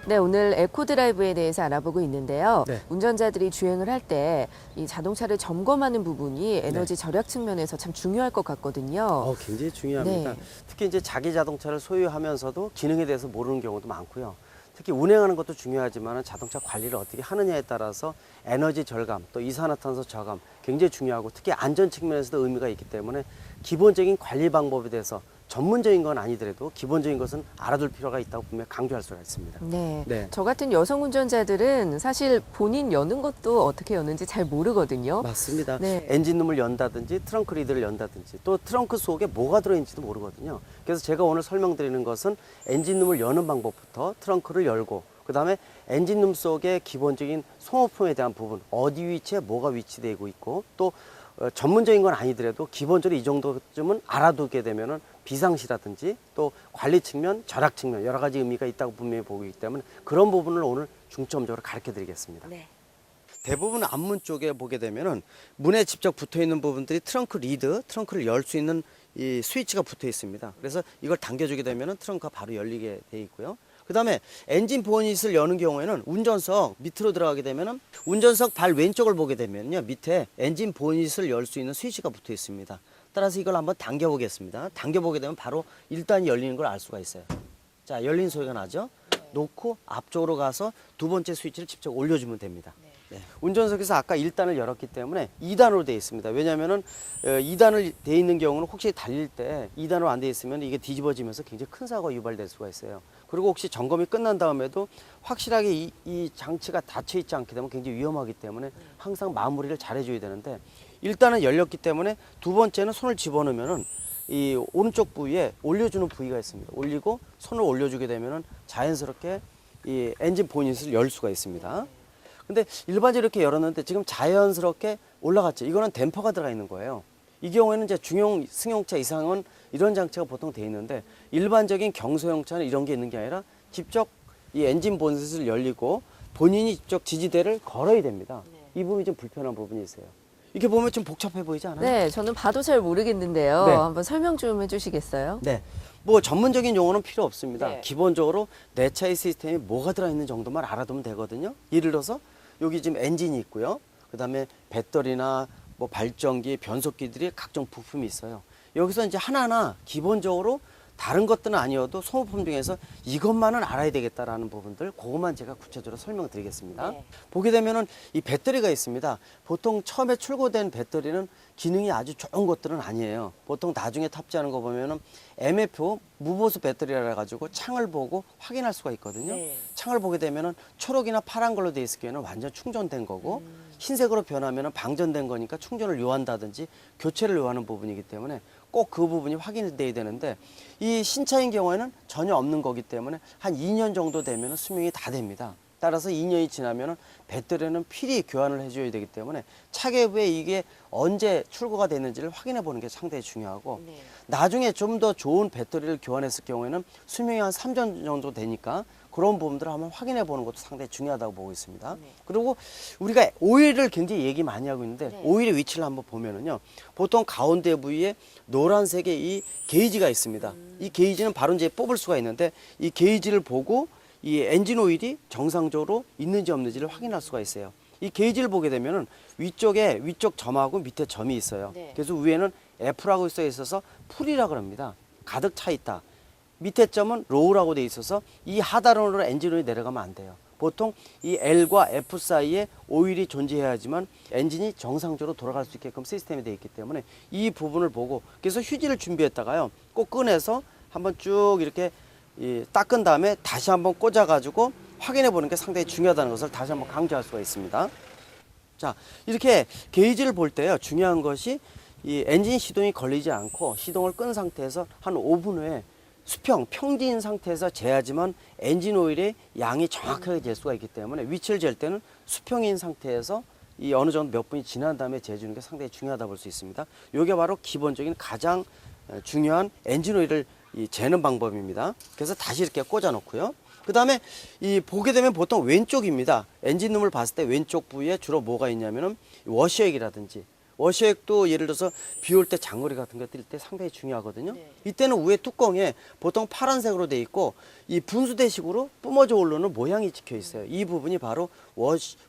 네, 오늘 에코드라이브에 대해서 알아보고 있는데요. 네. 운전자들이 주행을 할 때 이 자동차를 점검하는 부분이 에너지 네. 절약 측면에서 참 중요할 것 같거든요. 굉장히 중요합니다. 네. 특히 이제 자기 자동차를 소유하면서도 기능에 대해서 모르는 경우도 많고요. 특히 운행하는 것도 중요하지만 자동차 관리를 어떻게 하느냐에 따라서 에너지 절감, 또 이산화탄소 저감 굉장히 중요하고 특히 안전 측면에서도 의미가 있기 때문에 기본적인 관리 방법에 대해서 전문적인 건 아니더라도 기본적인 것은 알아둘 필요가 있다고 분명히 강조할 수가 있습니다. 네. 네. 저 같은 여성 운전자들은 사실 본인 여는 것도 어떻게 여는지 잘 모르거든요. 맞습니다. 네. 엔진룸을 연다든지 트렁크 리드를 연다든지 또 트렁크 속에 뭐가 들어있는지도 모르거든요. 그래서 제가 오늘 설명드리는 것은 엔진룸을 여는 방법부터 트렁크를 열고 그 다음에 엔진룸 속의 기본적인 소모품에 대한 부분 어디 위치에 뭐가 위치되고 있고 또 전문적인 건 아니더라도 기본적으로 이 정도쯤은 알아두게 되면은 비상시라든지 또 관리 측면, 절약 측면 여러 가지 의미가 있다고 분명히 보고 있기 때문에 그런 부분을 오늘 중점적으로 가르쳐 드리겠습니다. 네. 대부분 앞문 쪽에 보게 되면은 문에 직접 붙어 있는 부분들이 트렁크 리드, 트렁크를 열 수 있는 이 스위치가 붙어 있습니다. 그래서 이걸 당겨주게 되면은 트렁크가 바로 열리게 돼 있고요. 그 다음에 엔진 보닛을 여는 경우에는 운전석 밑으로 들어가게 되면은 운전석 발 왼쪽을 보게 되면요. 밑에 엔진 보닛을 열 수 있는 스위치가 붙어 있습니다. 따라서 이걸 한번 당겨 보겠습니다. 당겨 보게 되면 바로 1단이 열리는 걸 알 수가 있어요. 자, 열리는 소리가 나죠? 놓고 앞쪽으로 가서 두 번째 스위치를 직접 올려주면 됩니다. 네. 운전석에서 아까 1단을 열었기 때문에 2단으로 되어 있습니다. 왜냐하면은 2단을 되어 있는 경우는 혹시 달릴 때 2단으로 안 되어 있으면 이게 뒤집어지면서 굉장히 큰 사고가 유발될 수가 있어요. 그리고 혹시 점검이 끝난 다음에도 확실하게 이 장치가 닫혀 있지 않게 되면 굉장히 위험하기 때문에 항상 마무리를 잘 해줘야 되는데 1단은 열렸기 때문에 두 번째는 손을 집어넣으면은 이 오른쪽 부위에 올려주는 부위가 있습니다. 올리고 손을 올려주게 되면은 자연스럽게 이 엔진 보닛을 열 수가 있습니다. 근데 일반적으로 이렇게 열었는데 지금 자연스럽게 올라갔죠. 이거는 댐퍼가 들어가 있는 거예요. 이 경우에는 이제 중형 승용차 이상은 이런 장치가 보통 돼 있는데 일반적인 경소형차는 이런 게 있는 게 아니라 직접 이 엔진 보닛을 열리고 본인이 직접 지지대를 걸어야 됩니다. 이 부분이 좀 불편한 부분이 있어요. 이렇게 보면 좀 복잡해 보이지 않아요? 네, 저는 봐도 잘 모르겠는데요. 네. 한번 설명 좀 해주시겠어요? 네. 뭐 전문적인 용어는 필요 없습니다. 네. 기본적으로 내 차의 시스템이 뭐가 들어있는 정도만 알아두면 되거든요. 예를 들어서 여기 지금 엔진이 있고요. 그 다음에 배터리나 뭐 발전기, 변속기들이 각종 부품이 있어요. 여기서 이제 하나하나 기본적으로 다른 것들은 아니어도 소모품 중에서 이것만은 알아야 되겠다라는 부분들 그것만 제가 구체적으로 설명드리겠습니다. 네. 보게 되면은 이 배터리가 있습니다. 보통 처음에 출고된 배터리는 기능이 아주 좋은 것들은 아니에요. 보통 나중에 탑재하는 거 보면은 MFO 무보수 배터리라 가지고 창을 보고 확인할 수가 있거든요. 네. 창을 보게 되면은 초록이나 파란 걸로 돼 있을 경우에는 완전 충전된 거고 흰색으로 변하면은 방전된 거니까 충전을 요한다든지 교체를 요하는 부분이기 때문에 꼭 그 부분이 확인돼야 되는데 이 신차인 경우에는 전혀 없는 거기 때문에 한 2년 정도 되면 수명이 다 됩니다. 따라서 2년이 지나면 배터리는 필히 교환을 해줘야 되기 때문에 차계부에 이게 언제 출고가 됐는지를 확인해 보는 게 상당히 중요하고 네. 나중에 좀 더 좋은 배터리를 교환했을 경우에는 수명이 한 3년 정도 되니까 그런 부분들을 한번 확인해 보는 것도 상당히 중요하다고 보고 있습니다. 네. 그리고 우리가 오일을 굉장히 얘기 많이 하고 있는데 네. 오일의 위치를 한번 보면은요. 보통 가운데 부위에 노란색의 이 게이지가 있습니다. 이 게이지는 바로 이제 뽑을 수가 있는데 이 게이지를 보고 이 엔진 오일이 정상적으로 있는지 없는지를 확인할 수가 있어요. 이 게이지를 보게 되면은 위쪽에 위쪽 점하고 밑에 점이 있어요. 네. 그래서 위에는 F라고 써 있어서 풀이라고 합니다. 가득 차 있다. 밑에 점은 로우라고 돼 있어서 이 하단으로 엔진 오일이 내려가면 안 돼요. 보통 이 L과 F 사이에 오일이 존재해야지만 엔진이 정상적으로 돌아갈 수 있게끔 시스템이 되어 있기 때문에 이 부분을 보고 그래서 휴지를 준비했다가요. 꼭 꺼내서 한번 쭉 이렇게 닦은 다음에 다시 한번 꽂아 가지고 확인해 보는 게 상당히 중요하다는 것을 다시 한번 강조할 수가 있습니다. 자, 이렇게 게이지를 볼 때요. 중요한 것이 이 엔진 시동이 걸리지 않고 시동을 끈 상태에서 한 5분 후에 평진 상태에서 재야지만 엔진 오일의 양이 정확하게 잴 수가 있기 때문에 위치를 잴 때는 수평인 상태에서 이 어느 정도 몇 분이 지난 다음에 재주는 게 상당히 중요하다 볼 수 있습니다. 이게 바로 기본적인 가장 중요한 엔진 오일을 이 재는 방법입니다. 그래서 다시 이렇게 꽂아 놓고요. 그 다음에 이 보게 되면 보통 왼쪽입니다. 엔진룸을 봤을 때 왼쪽 부위에 주로 뭐가 있냐면은 워셔액이라든지, 워셔액도 예를 들어서 비 올 때 장거리 같은 거 뛸 때 상당히 중요하거든요. 네. 이때는 위에 뚜껑에 보통 파란색으로 돼 있고 이 분수대식으로 뿜어져 오르는 모양이 찍혀 있어요. 이 부분이 바로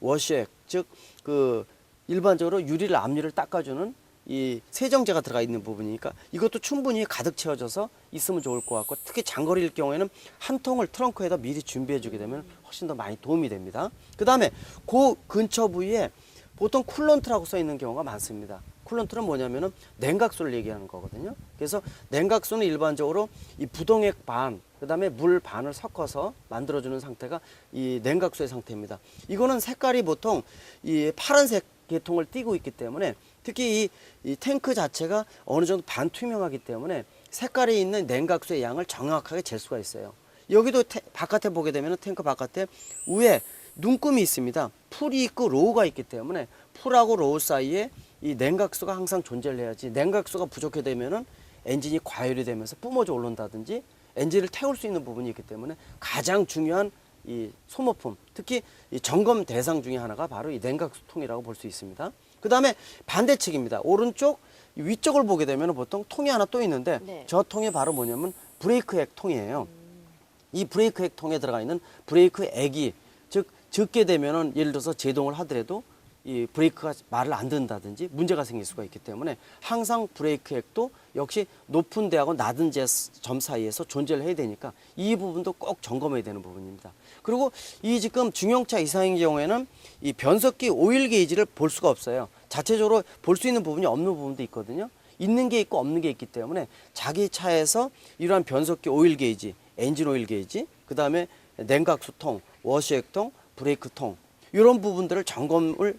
워셔액, 즉 그 일반적으로 유리를 압류를 닦아주는 이 세정제가 들어가 있는 부분이니까 이것도 충분히 가득 채워져서 있으면 좋을 것 같고, 특히 장거리일 경우에는 한 통을 트렁크에다 미리 준비해 주게 되면 훨씬 더 많이 도움이 됩니다. 그 다음에 그 근처 부위에 보통 쿨런트라고 써 있는 경우가 많습니다. 쿨런트는 뭐냐면은 냉각수를 얘기하는 거거든요. 그래서 냉각수는 일반적으로 이 부동액 반, 그 다음에 물 반을 섞어서 만들어주는 상태가 이 냉각수의 상태입니다. 이거는 색깔이 보통 이 파란색 계통을 띠고 있기 때문에, 특히 이 탱크 자체가 어느 정도 반투명하기 때문에 색깔이 있는 냉각수의 양을 정확하게 잴 수가 있어요. 여기도 바깥에 보게 되면 탱크 바깥에 위에 눈금이 있습니다. 풀이 있고 로우가 있기 때문에 풀하고 로우 사이에 이 냉각수가 항상 존재를 해야지, 냉각수가 부족해 되면은 엔진이 과열이 되면서 뿜어져 올라온다든지 엔진을 태울 수 있는 부분이 있기 때문에 가장 중요한 이 소모품, 특히 이 점검 대상 중에 하나가 바로 이 냉각수통이라고 볼 수 있습니다. 그 다음에 반대측입니다. 오른쪽 위쪽을 보게 되면 보통 통이 하나 또 있는데, 네. 저 통이 바로 뭐냐면 브레이크액 통이에요. 이 브레이크액 통에 들어가 있는 브레이크 액이, 즉 적게 되면은 예를 들어서 제동을 하더라도 이 브레이크가 말을 안 듣는다든지 문제가 생길 수가 있기 때문에 항상 브레이크액도 역시 높은 데하고 낮은 점 사이에서 존재를 해야 되니까 이 부분도 꼭 점검해야 되는 부분입니다. 그리고 이 지금 중형차 이상의 경우에는 이 변속기 오일 게이지를 볼 수가 없어요. 자체적으로 볼 수 있는 부분이 없는 부분도 있거든요. 있는 게 있고 없는 게 있기 때문에 자기 차에서 이러한 변속기 오일 게이지, 엔진 오일 게이지, 그 다음에 냉각수통, 워셔액통, 브레이크통, 이런 부분들을 점검을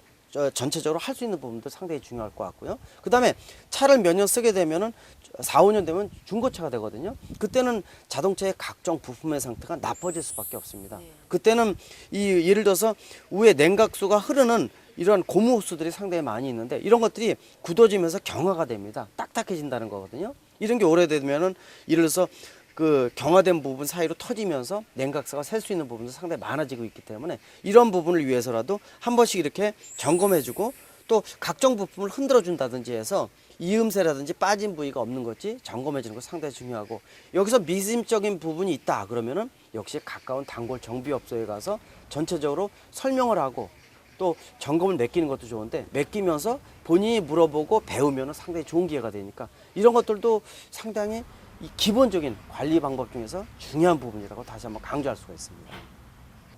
전체적으로 할 수 있는 부분도 상당히 중요할 것 같고요. 그 다음에 차를 몇 년 쓰게 되면은 4, 5년 되면 중고차가 되거든요. 그때는 자동차의 각종 부품의 상태가 나빠질 수밖에 없습니다. 그때는 이 예를 들어서 위에 냉각수가 흐르는 이런 고무 호스들이 상당히 많이 있는데, 이런 것들이 굳어지면서 경화가 됩니다. 딱딱해진다는 거거든요. 이런 게 오래되면은 예를 들어서 그 경화된 부분 사이로 터지면서 냉각수가 셀 수 있는 부분도 상당히 많아지고 있기 때문에 이런 부분을 위해서라도 한 번씩 이렇게 점검해주고, 또 각종 부품을 흔들어준다든지 해서 이음새라든지 빠진 부위가 없는 것이 점검해주는 거 상당히 중요하고, 여기서 미심적인 부분이 있다 그러면은 역시 가까운 단골 정비업소에 가서 전체적으로 설명을 하고 또 점검을 맡기는 것도 좋은데, 맡기면서 본인이 물어보고 배우면 상당히 좋은 기회가 되니까 이런 것들도 상당히 이 기본적인 관리 방법 중에서 중요한 부분이라고 다시 한번 강조할 수가 있습니다.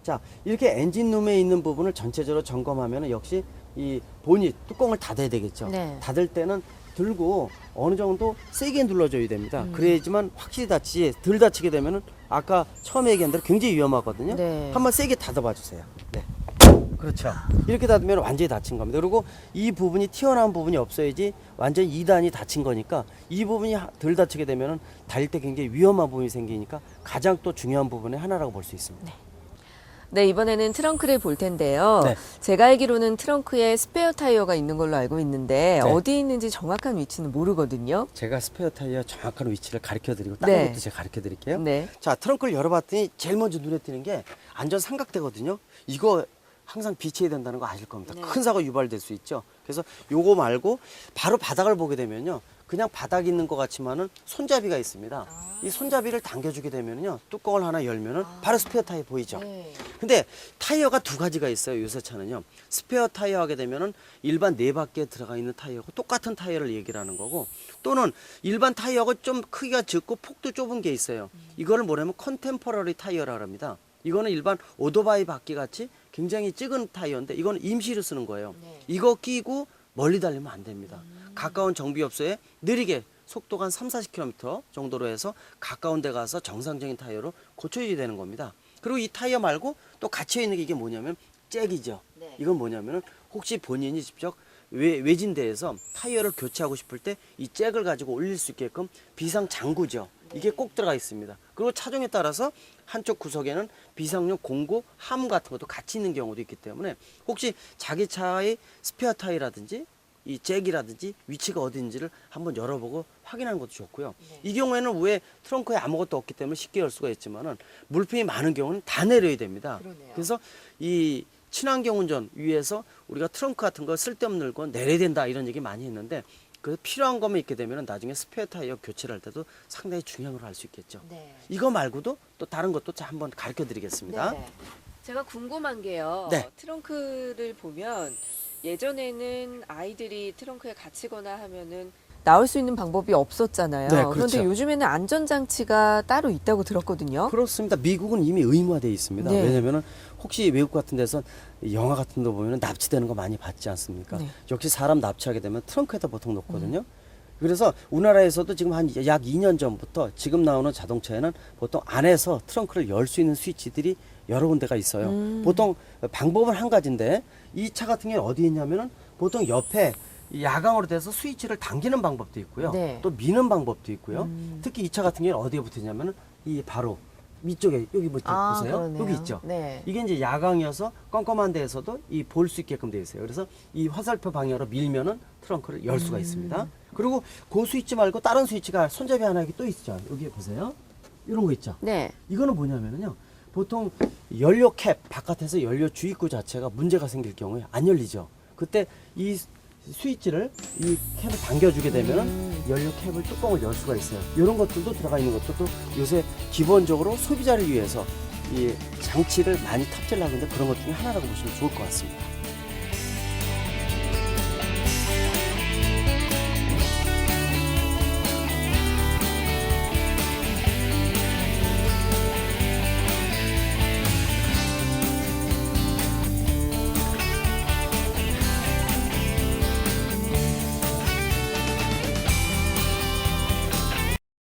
자, 이렇게 엔진룸에 있는 부분을 전체적으로 점검하면 역시 이 보닛 뚜껑을 닫아야 되겠죠. 네. 닫을 때는 들고 어느 정도 세게 눌러줘야 됩니다. 그래야지만 확실히 다치지, 덜 다치게 되면은 아까 처음에 얘기한 대로 굉장히 위험하거든요. 네. 한번 세게 닫아봐 주세요. 네. 그렇죠. 이렇게 닫으면 완전히 닫힌 겁니다. 그리고 이 부분이 튀어나온 부분이 없어야지 완전히 2단이 닫힌 거니까, 이 부분이 덜 닫히게 되면은 달릴 때 굉장히 위험한 부분이 생기니까 가장 또 중요한 부분의 하나라고 볼 수 있습니다. 네, 이번에는 트렁크를 볼 텐데요. 네. 제가 알기로는 트렁크에 스페어 타이어가 있는 걸로 알고 있는데 네. 어디 있는지 정확한 위치는 모르거든요. 제가 스페어 타이어 정확한 위치를 가르쳐 드리고 네. 다른 것도 제가 가르쳐 드릴게요. 네. 자, 트렁크를 열어봤더니 제일 먼저 눈에 띄는 게 안전 삼각대거든요. 이거 항상 비치해야 된다는 거 아실 겁니다. 네. 큰 사고 유발될 수 있죠. 그래서 요거 말고 바로 바닥을 보게 되면요, 그냥 바닥 있는 것 같지만은 손잡이가 있습니다. 이 손잡이를 당겨주게 되면요, 뚜껑을 하나 열면은 바로 스페어 타이어 보이죠. 네. 근데 타이어가 두 가지가 있어요. 요새 차는요, 스페어 타이어 하게 되면은 일반 네 바퀴에 들어가 있는 타이어하고 똑같은 타이어를 얘기를 하는 거고, 또는 일반 타이어하고 좀 크기가 적고 폭도 좁은 게 있어요. 이거를 뭐냐면 컨템퍼러리 타이어라 합니다. 이거는 일반 오토바이 바퀴 같이 굉장히 작은 타이어인데 이건 임시로 쓰는 거예요. 네. 이거 끼고 멀리 달리면 안 됩니다. 가까운 정비업소에 느리게 속도가 한 3, 40km 정도로 해서 가까운 데 가서 정상적인 타이어로 고쳐줘야 되는 겁니다. 그리고 이 타이어 말고 또 갇혀 있는 게 이게 뭐냐면 잭이죠. 네. 이건 뭐냐면은 혹시 본인이 직접 외진 데에서 타이어를 교체하고 싶을 때 이 잭을 가지고 올릴 수 있게끔 비상 장구죠. 이게 꼭 들어가 있습니다. 그리고 차종에 따라서 한쪽 구석에는 비상용 공구 함 같은 것도 같이 있는 경우도 있기 때문에 혹시 자기 차의 스페어 타이어라든지 이 잭이라든지 위치가 어딘지를 한번 열어보고 확인하는 것도 좋고요. 이 경우에는 왜 트렁크에 아무것도 없기 때문에 쉽게 열 수가 있지만은 물품이 많은 경우는 다 내려야 됩니다. 그러네요. 그래서 이 친환경 운전 위해서 우리가 트렁크 같은 거 쓸데없는 거 내려야 된다 이런 얘기 많이 했는데 그래서 필요한 것만 있게 되면 나중에 스페어 타이어 교체를 할 때도 상당히 중요한 걸 할 수 있겠죠. 네. 이거 말고도 또 다른 것도 한번 가르쳐 드리겠습니다. 네. 제가 궁금한 게요. 네. 트렁크를 보면 예전에는 아이들이 트렁크에 갇히거나 하면은 나올 수 있는 방법이 없었잖아요. 네, 그렇죠. 그런데 요즘에는 안전장치가 따로 있다고 들었거든요. 그렇습니다. 미국은 이미 의무화되어 있습니다. 네. 왜냐하면 혹시 외국 같은 데서 영화 같은 데 보면 납치되는 거 많이 봤지 않습니까? 네. 역시 사람 납치하게 되면 트렁크에다 보통 놓거든요. 그래서 우리나라에서도 지금 한 약 2년 전부터 지금 나오는 자동차에는 보통 안에서 트렁크를 열 수 있는 스위치들이 여러 군데가 있어요. 보통 방법은 한 가지인데 이 차 같은 경우는 어디 있냐면은 보통 옆에 이 야광으로 돼서 스위치를 당기는 방법도 있고요. 네. 또 미는 방법도 있고요. 특히 이 차 같은 경우는 어디에 붙어 있냐면은 이 바로 위쪽에 여기 보세요. 그러네요. 여기 있죠. 네. 이게 이제 야광이어서 껌껌한 데에서도 이 볼 수 있게끔 되어 있어요. 그래서 이 화살표 방향으로 밀면은 트렁크를 열 수가 있습니다. 그리고 그 스위치 말고 다른 스위치가 손잡이 하나 여기 또 있죠. 여기 보세요. 이런 거 있죠. 네. 이거는 뭐냐면요. 보통 연료 캡 바깥에서 연료 주입구 자체가 문제가 생길 경우에 안 열리죠. 그때 이 스위치를 이 캡을 당겨주게 되면은 연료 캡을 뚜껑을 열 수가 있어요. 이런 것들도 들어가 있는 것도 또 요새 기본적으로 소비자를 위해서 이 장치를 많이 탑재를 하는데 그런 것 중에 하나라고 보시면 좋을 것 같습니다.